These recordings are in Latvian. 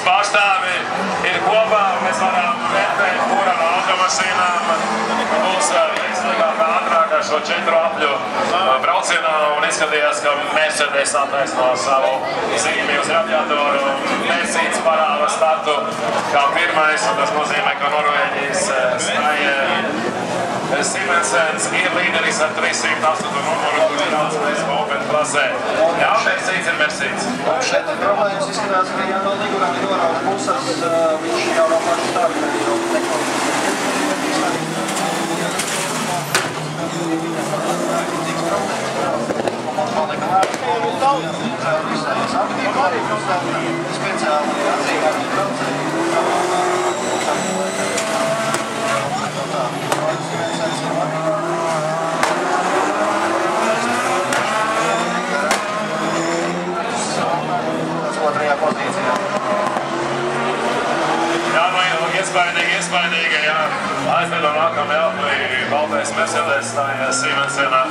pārstāvi ir kopā, mēs varam vērtēt, kura no automašīnām būs veiksmīgākā, ātrākā šo 4 apļu braucienā, un izskatījās, ka Mercedes attaisno savu zīmi uz radiatoru. Mercedes parāda startu kā pirmais, un tas nozīmē, ka Norvēģijas Simensens ir līderis ar 308 numuru, kurš braucamais Open klasē. Jā, Mercedes ir Mercedes. Šeit problēmas izskatās, ka Jāno Liguram ir norauda puses, viņš jau no paša starta jau otrajā pozīcijā. Jā, nu iespaidīgi, jā. Aizvedo nākamajā aplī baltais Mercedes, tā ir Simensenā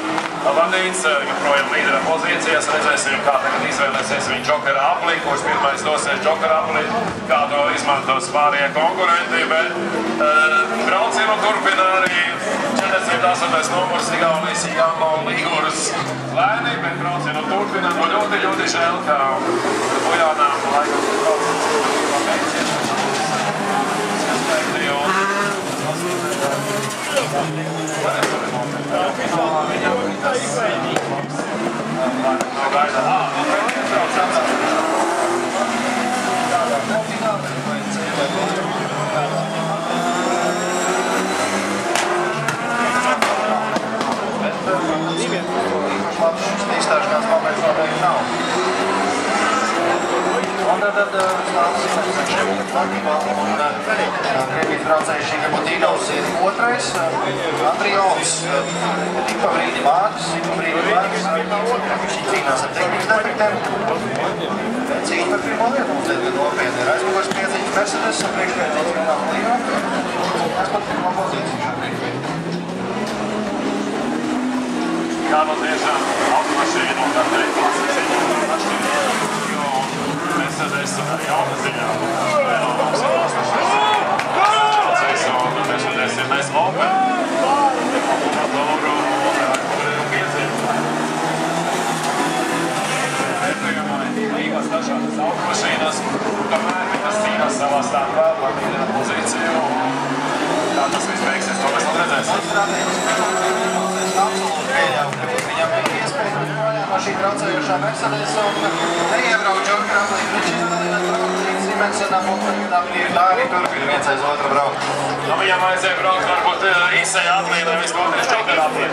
vadīts, joprojām līdera pozīcijas. Redzēsim, kā tagad izvēlēsies viņa džokera aplī, kurš pirmais dosies džokera aplī, kā to izmantos pārējie konkurenti, bet braucienu turpina arī 48. numurs Igaunijas Jāno Ligurs lēni, bet braucienu turpina. Nu ļoti žēl, ka Bojānām laikam Izstāšanās moments noteikti nav. Un tad Krievijas braucējs Šingabutīnovs ir otrais, Andrijovs tik pa brīdi Mārks, viņš cīnās ar tehnikas defektiem. Cīņa par pirmo vietu mums diezgan nopietni ir aizmugurs piedziņas Mercedes un priekšpiedziņas Jāno Liguram. Mēs pat pirmo pozīciju šobrīd. Jā, nu tiešām automašīnu un tā teikt klasiski atšķirīgi, jo Mercedes un arī autoziņā vēl mums ir Mercedes ir mēs Open, akumulatoru un piedziņu. Divas dažādas automašīnas, kamēr viņas cīnās savā starpā par līdera pozīciju. Kā tas viss beigsies, to mēs vēl redzēsim. Absolūti pieļauju, ka viņam bija iespēja no šī braucējošā Mercedes un neiebraukt džokera aplī. Viņš izvēlējās braukt līdz Simensenam un tā arī turpina viens aiz otru braukt. Nu, viņam vajadzēja braukt varbūt īsajā aplī, nevis doties džokera aplī.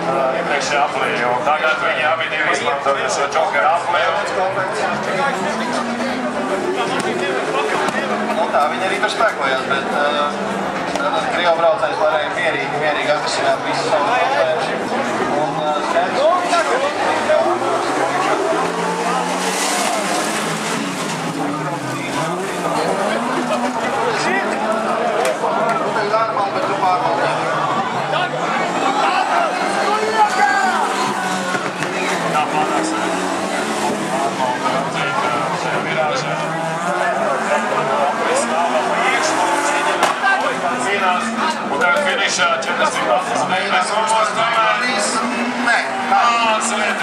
Iepriekšējā aplī, un tagad viņi abi divi izmantoja šo džokera aplī. Nu tā, viņi arī tur spēkojās, bet Krievu braucējs varēja mierīgi atrisināt visu savu braucējuši. Un skaidrs, normāli, bet tu pārbaudi. Tā pārnāks pārbauda šajā virāžā. Un tagad finišā 480 metros. Nē. Mazliet